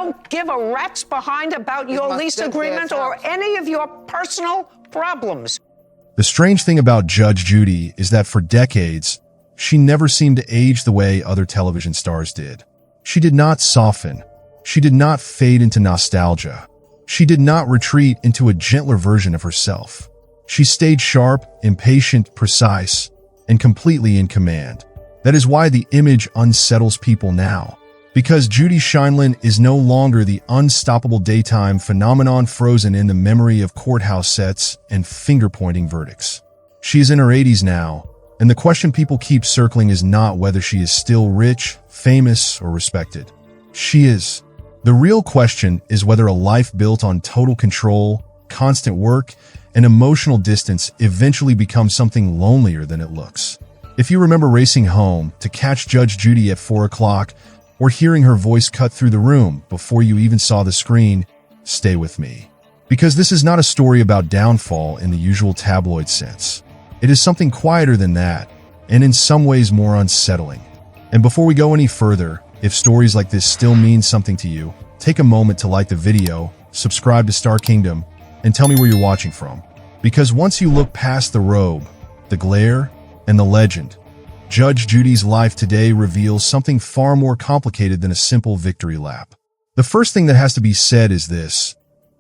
don't give a rat's behind about your lease agreement or any of your personal problems. The strange thing about Judge Judy is that for decades, she never seemed to age the way other television stars did. She did not soften. She did not fade into nostalgia. She did not retreat into a gentler version of herself. She stayed sharp, impatient, precise, and completely in command. That is why the image unsettles people now. Because Judy Sheindlin is no longer the unstoppable daytime phenomenon frozen in the memory of courthouse sets and finger-pointing verdicts. She is in her 80s now, and the question people keep circling is not whether she is still rich, famous, or respected. She is. The real question is whether a life built on total control, constant work, and emotional distance eventually becomes something lonelier than it looks. If you remember racing home to catch Judge Judy at 4 o'clock, or hearing her voice cut through the room before you even saw the screen, stay with me. Because this is not a story about downfall in the usual tabloid sense. It is something quieter than that, and in some ways more unsettling. And before we go any further, if stories like this still mean something to you, take a moment to like the video, subscribe to Star Kingdom, and tell me where you're watching from. Because once you look past the robe, the glare, and the legend, Judge Judy's life today reveals something far more complicated than a simple victory lap. The first thing that has to be said is this.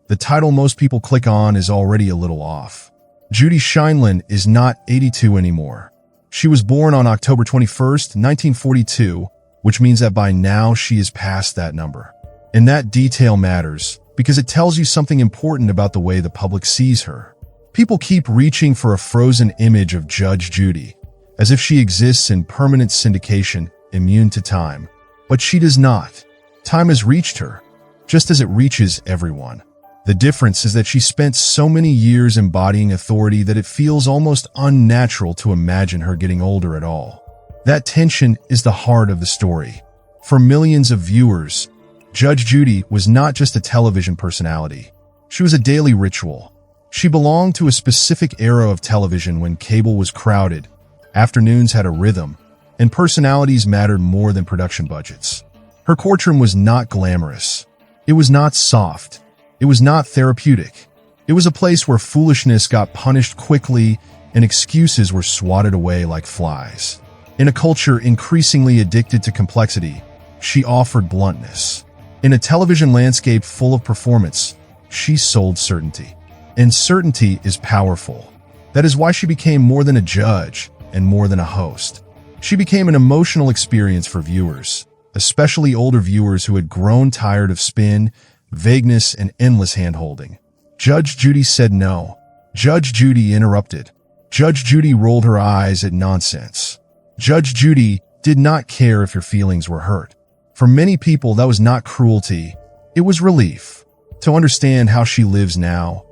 The title most people click on is already a little off. Judy Sheindlin is not 82 anymore. She was born on October 21st, 1942, which means that by now she is past that number. And that detail matters because it tells you something important about the way the public sees her. People keep reaching for a frozen image of Judge Judy, as if she exists in permanent syndication, immune to time. But she does not. Time has reached her, just as it reaches everyone. The difference is that she spent so many years embodying authority that it feels almost unnatural to imagine her getting older at all. That tension is the heart of the story. For millions of viewers, Judge Judy was not just a television personality. She was a daily ritual. She belonged to a specific era of television when cable was crowded, afternoons had a rhythm, and personalities mattered more than production budgets. Her courtroom was not glamorous. It was not soft. It was not therapeutic. It was a place where foolishness got punished quickly and excuses were swatted away like flies. In a culture increasingly addicted to complexity, she offered bluntness. In a television landscape full of performance, she sold certainty. And certainty is powerful. That is why she became more than a judge and more than a host. She became an emotional experience for viewers, especially older viewers who had grown tired of spin, vagueness, and endless hand-holding. Judge Judy said no. Judge Judy interrupted. Judge Judy rolled her eyes at nonsense. Judge Judy did not care if your feelings were hurt. For many people, that was not cruelty. It was relief. To understand how she lives now,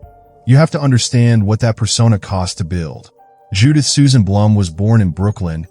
you have to understand what that persona cost to build. Judith Susan Blum was born in Brooklyn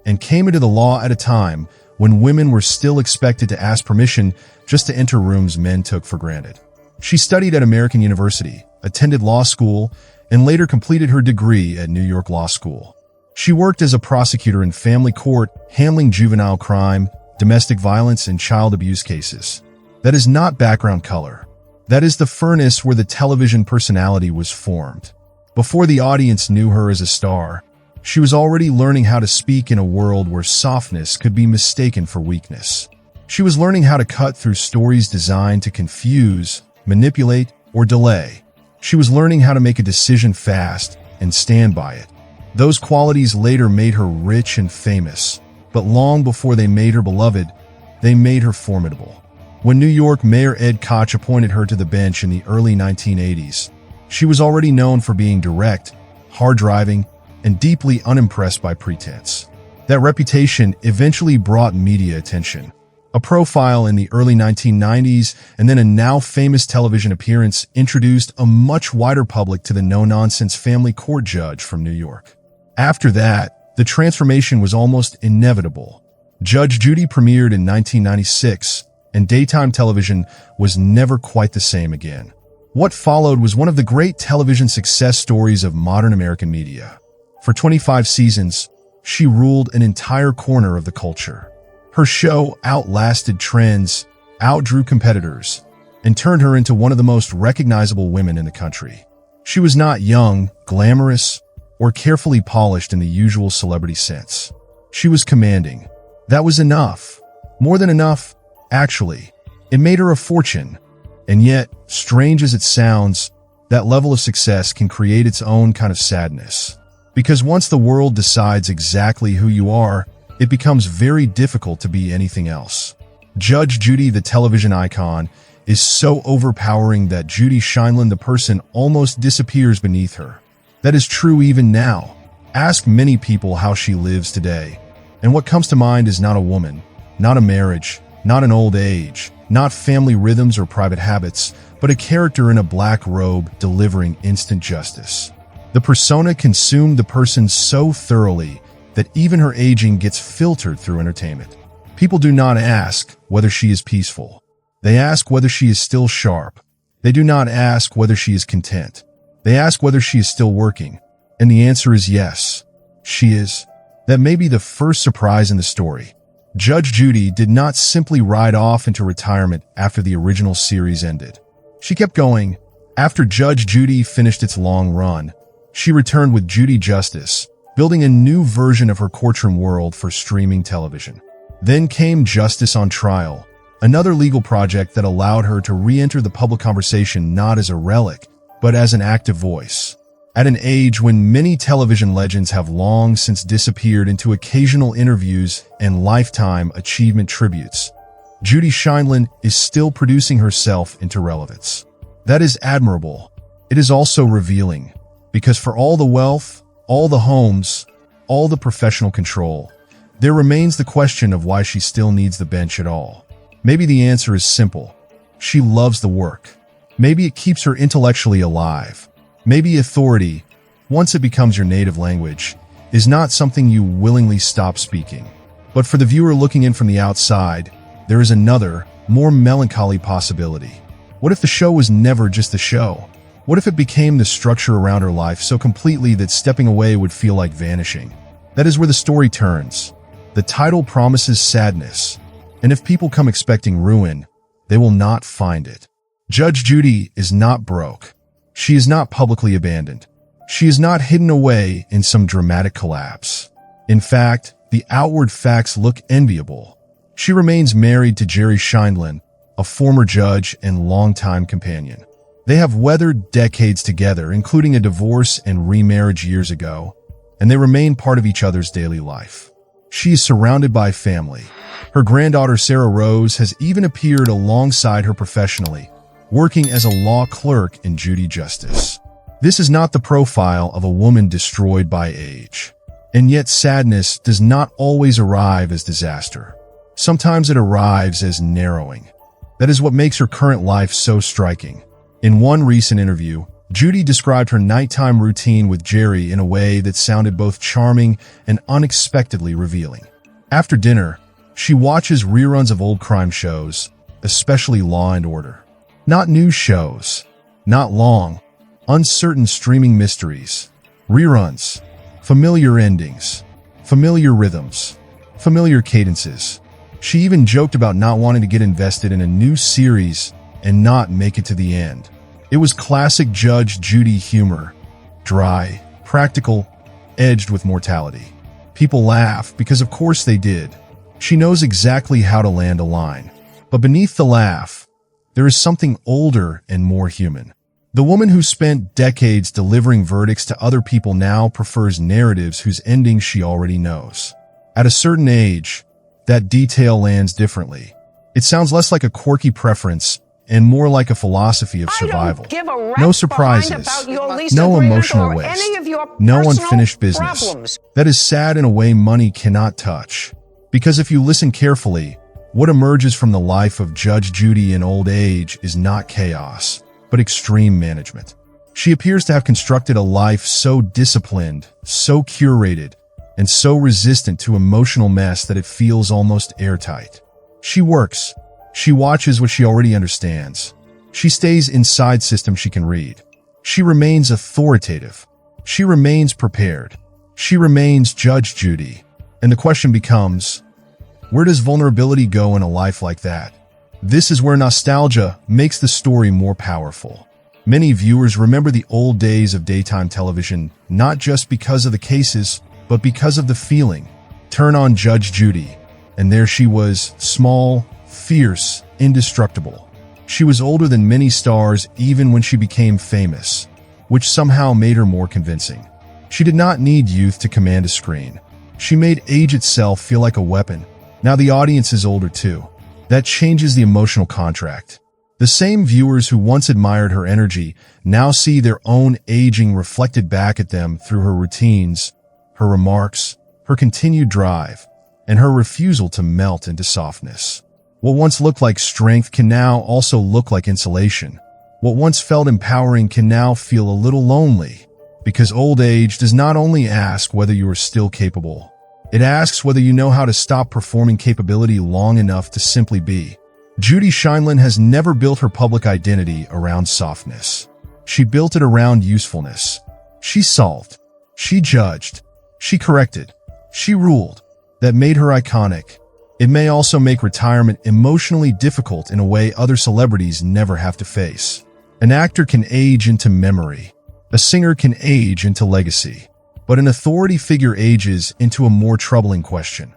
and came into the law at a time when women were still expected to ask permission just to enter rooms men took for granted. She studied at American University, attended law school, and later completed her degree at New York Law School. She worked as a prosecutor in family court, handling juvenile crime, domestic violence, and child abuse cases. That is not background color. That is the furnace where the television personality was formed. Before the audience knew her as a star, she was already learning how to speak in a world where softness could be mistaken for weakness. She was learning how to cut through stories designed to confuse, manipulate, or delay. She was learning how to make a decision fast and stand by it. Those qualities later made her rich and famous, but long before they made her beloved, they made her formidable. When New York Mayor Ed Koch appointed her to the bench in the early 1980s, she was already known for being direct, hard-driving, and deeply unimpressed by pretense. That reputation eventually brought media attention. A profile in the early 1990s and then a now famous television appearance introduced a much wider public to the no-nonsense family court judge from New York. After that, the transformation was almost inevitable. Judge Judy premiered in 1996, and daytime television was never quite the same again. What followed was one of the great television success stories of modern American media. For 25 seasons, she ruled an entire corner of the culture. Her show outlasted trends, outdrew competitors, and turned her into one of the most recognizable women in the country. She was not young, glamorous, or carefully polished in the usual celebrity sense. She was commanding. That was enough. More than enough, actually. It made her a fortune. And yet, strange as it sounds, that level of success can create its own kind of sadness. Because once the world decides exactly who you are, it becomes very difficult to be anything else. Judge Judy, the television icon, is so overpowering that Judy Shineland, the person, almost disappears beneath her. That is true even now. Ask many people how she lives today, and what comes to mind is not a woman, not a marriage, not an old age, not family rhythms or private habits, but a character in a black robe delivering instant justice. The persona consumed the person so thoroughly that even her aging gets filtered through entertainment. People do not ask whether she is peaceful. They ask whether she is still sharp. They do not ask whether she is content. They ask whether she is still working. And the answer is yes, she is. That may be the first surprise in the story. Judge Judy did not simply ride off into retirement after the original series ended. She kept going. After Judge Judy finished its long run, she returned with Judy Justice, building a new version of her courtroom world for streaming television. Then came Justice on Trial, another legal project that allowed her to re-enter the public conversation not as a relic, but as an active voice. At an age when many television legends have long since disappeared into occasional interviews and lifetime achievement tributes, Judy Shineland is still producing herself into relevance. That is admirable. It is also revealing, because for all the wealth, all the homes, all the professional control, there remains the question of why she still needs the bench at all. Maybe the answer is simple. She loves the work. Maybe it keeps her intellectually alive. Maybe authority, once it becomes your native language, is not something you willingly stop speaking. But for the viewer looking in from the outside, there is another, more melancholy possibility. What if the show was never just the show? What if it became the structure around her life so completely that stepping away would feel like vanishing? That is where the story turns. The title promises sadness, and if people come expecting ruin, they will not find it. Judge Judy is not broke. She is not publicly abandoned. She is not hidden away in some dramatic collapse. In fact, the outward facts look enviable. She remains married to Jerry Shineland, a former judge and longtime companion. They have weathered decades together, including a divorce and remarriage years ago, and they remain part of each other's daily life. She is surrounded by family. Her granddaughter Sarah Rose has even appeared alongside her professionally, working as a law clerk in Judy Justice. This is not the profile of a woman destroyed by age. And yet sadness does not always arrive as disaster. Sometimes it arrives as narrowing. That is what makes her current life so striking. In one recent interview, Judy described her nighttime routine with Jerry in a way that sounded both charming and unexpectedly revealing. After dinner, she watches reruns of old crime shows, especially Law and Order. Not news shows, not long, uncertain streaming mysteries. Reruns, familiar endings, familiar rhythms, familiar cadences. She even joked about not wanting to get invested in a new series and not make it to the end. It was classic Judge Judy humor, dry, practical, edged with mortality. People laugh because of course they did. She knows exactly how to land a line. But beneath the laugh, there is something older and more human. The woman who spent decades delivering verdicts to other people now prefers narratives whose endings she already knows. At a certain age, that detail lands differently. It sounds less like a quirky preference and more like a philosophy of survival. No surprises, no emotional waste, no unfinished business. Problems. That is sad in a way money cannot touch. Because if you listen carefully, what emerges from the life of Judge Judy in old age is not chaos, but extreme management. She appears to have constructed a life so disciplined, so curated, and so resistant to emotional mess that it feels almost airtight. She works. She watches what she already understands. She stays inside systems she can read. She remains authoritative. She remains prepared. She remains Judge Judy. And the question becomes, where does vulnerability go in a life like that? This is where nostalgia makes the story more powerful. Many viewers remember the old days of daytime television, not just because of the cases, but because of the feeling. Turn on Judge Judy, and there she was, small, fierce, indestructible. She was older than many stars even when she became famous, which somehow made her more convincing. She did not need youth to command a screen. She made age itself feel like a weapon. Now the audience is older too. That changes the emotional contract. The same viewers who once admired her energy now see their own aging reflected back at them through her routines, her remarks, her continued drive, and her refusal to melt into softness. What once looked like strength can now also look like insulation. What once felt empowering can now feel a little lonely, because old age does not only ask whether you are still capable. It asks whether you know how to stop performing capability long enough to simply be. Judy Shineland has never built her public identity around softness. She built it around usefulness. She solved. She judged. She corrected. She ruled. That made her iconic. It may also make retirement emotionally difficult in a way other celebrities never have to face. An actor can age into memory. A singer can age into legacy. But an authority figure ages into a more troubling question.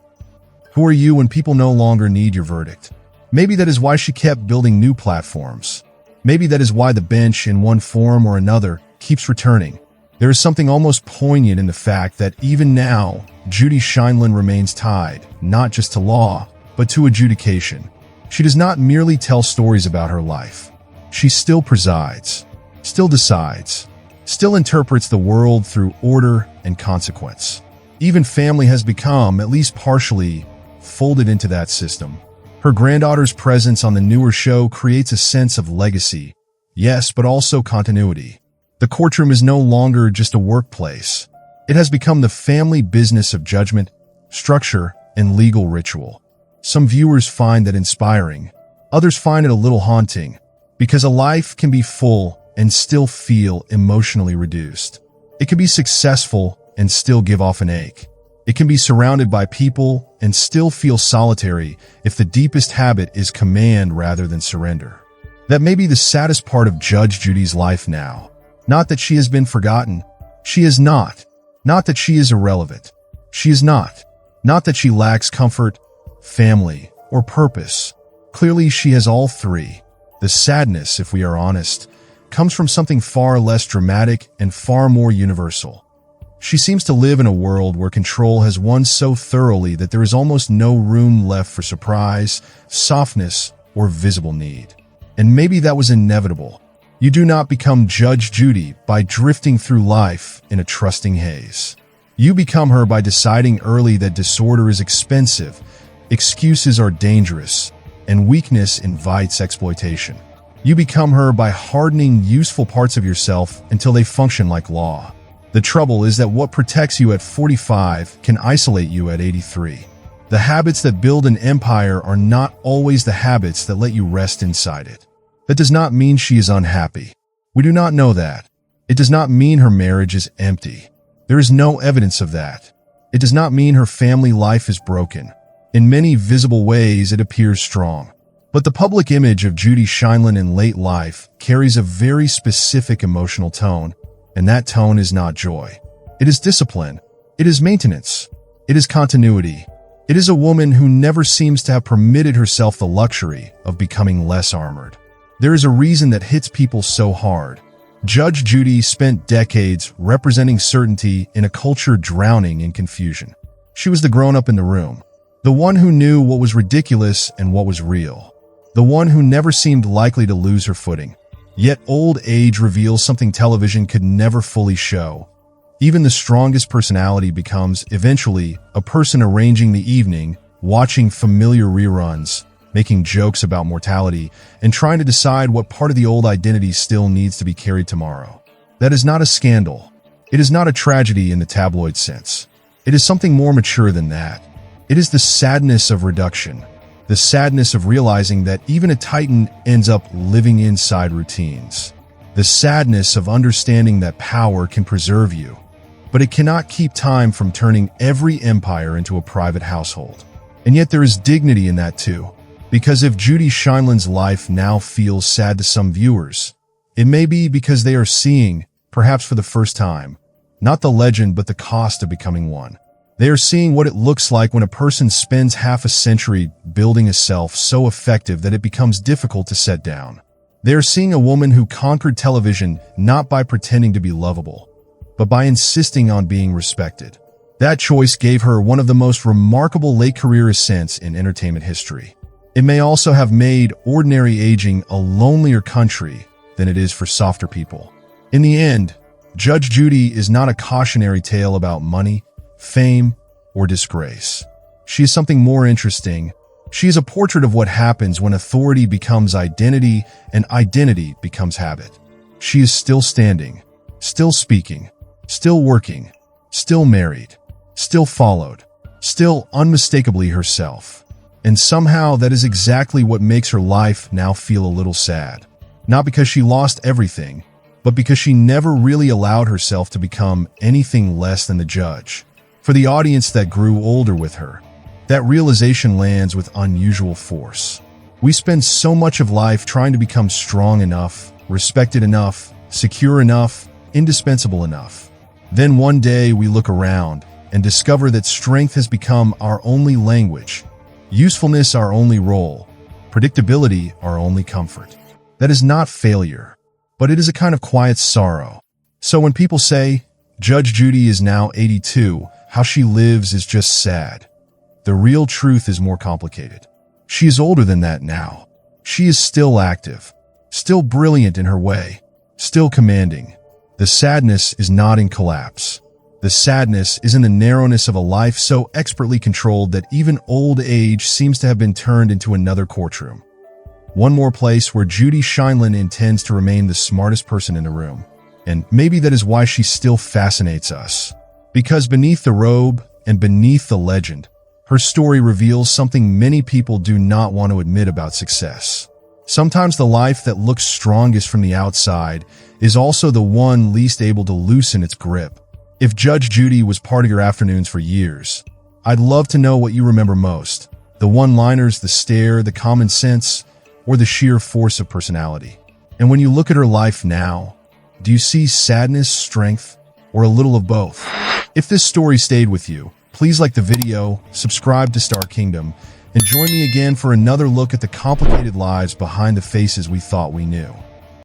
Who are you when people no longer need your verdict? Maybe that is why she kept building new platforms. Maybe that is why the bench, in one form or another, keeps returning. There is something almost poignant in the fact that even now, Judy Shineland remains tied, not just to law, but to adjudication. She does not merely tell stories about her life. She still presides, still decides, still interprets the world through order and consequence. Even family has become, at least partially, folded into that system. Her granddaughter's presence on the newer show creates a sense of legacy, yes, but also continuity. The courtroom is no longer just a workplace. It has become the family business of judgment, structure, and legal ritual. Some viewers find that inspiring. Others find it a little haunting, because a life can be full and still feel emotionally reduced. It can be successful and still give off an ache. It can be surrounded by people and still feel solitary if the deepest habit is command rather than surrender. That may be the saddest part of Judge Judy's life now. Not that she has been forgotten. She is not. Not that she is irrelevant. She is not. Not that she lacks comfort, family, or purpose. Clearly, she has all three. The sadness, if we are honest, comes from something far less dramatic and far more universal. She seems to live in a world where control has won so thoroughly that there is almost no room left for surprise, softness, or visible need. And maybe that was inevitable. You do not become Judge Judy by drifting through life in a trusting haze. You become her by deciding early that disorder is expensive, excuses are dangerous, and weakness invites exploitation. You become her by hardening useful parts of yourself until they function like law. The trouble is that what protects you at 45 can isolate you at 83. The habits that build an empire are not always the habits that let you rest inside it. That does not mean she is unhappy. We do not know that. It does not mean her marriage is empty. There is no evidence of that. It does not mean her family life is broken. In many visible ways, it appears strong. But the public image of Judy Shineland in late life carries a very specific emotional tone, and that tone is not joy. It is discipline. It is maintenance. It is continuity. It is a woman who never seems to have permitted herself the luxury of becoming less armored. There is a reason that hits people so hard. Judge Judy spent decades representing certainty in a culture drowning in confusion. She was the grown-up in the room, the one who knew what was ridiculous and what was real, the one who never seemed likely to lose her footing. Yet old age reveals something television could never fully show. Even the strongest personality becomes, eventually, a person arranging the evening, watching familiar reruns, making jokes about mortality, and trying to decide what part of the old identity still needs to be carried tomorrow. That is not a scandal. It is not a tragedy in the tabloid sense. It is something more mature than that. It is the sadness of reduction. The sadness of realizing that even a titan ends up living inside routines. The sadness of understanding that power can preserve you, but it cannot keep time from turning every empire into a private household. And yet there is dignity in that too, Because if Judy Scheinlin's life now feels sad to some viewers, it may be because they are seeing, perhaps for the first time, not the legend but the cost of becoming one. They are seeing what it looks like when a person spends half a century building a self so effective that it becomes difficult to set down. They are seeing a woman who conquered television not by pretending to be lovable, but by insisting on being respected. That choice gave her one of the most remarkable late career ascents in entertainment history. It may also have made ordinary aging a lonelier country than it is for softer people. In the end, Judge Judy is not a cautionary tale about money, fame, or disgrace. She is something more interesting. She is a portrait of what happens when authority becomes identity and identity becomes habit. She is still standing, still speaking, still working, still married, still followed, still unmistakably herself. And somehow that is exactly what makes her life now feel a little sad. Not because she lost everything, but because she never really allowed herself to become anything less than the judge. For the audience that grew older with her, that realization lands with unusual force. We spend so much of life trying to become strong enough, respected enough, secure enough, indispensable enough. Then one day we look around and discover that strength has become our only language, usefulness our only role, predictability our only comfort. That is not failure, but it is a kind of quiet sorrow. So when people say, Judge Judy is now 82, how she lives is just sad, the real truth is more complicated. She is older than that now. She is still active, still brilliant in her way, still commanding. The sadness is not in collapse. The sadness is in the narrowness of a life so expertly controlled that even old age seems to have been turned into another courtroom. One more place where Judy Scheinlin intends to remain the smartest person in the room. And maybe that is why she still fascinates us. Because beneath the robe and beneath the legend, her story reveals something many people do not want to admit about success. Sometimes the life that looks strongest from the outside is also the one least able to loosen its grip. If Judge Judy was part of your afternoons for years, I'd love to know what you remember most. The one-liners, the stare, the common sense, or the sheer force of personality. And when you look at her life now, do you see sadness, strength, or a little of both? If this story stayed with you, please like the video, subscribe to Star Kingdom, and join me again for another look at the complicated lives behind the faces we thought we knew.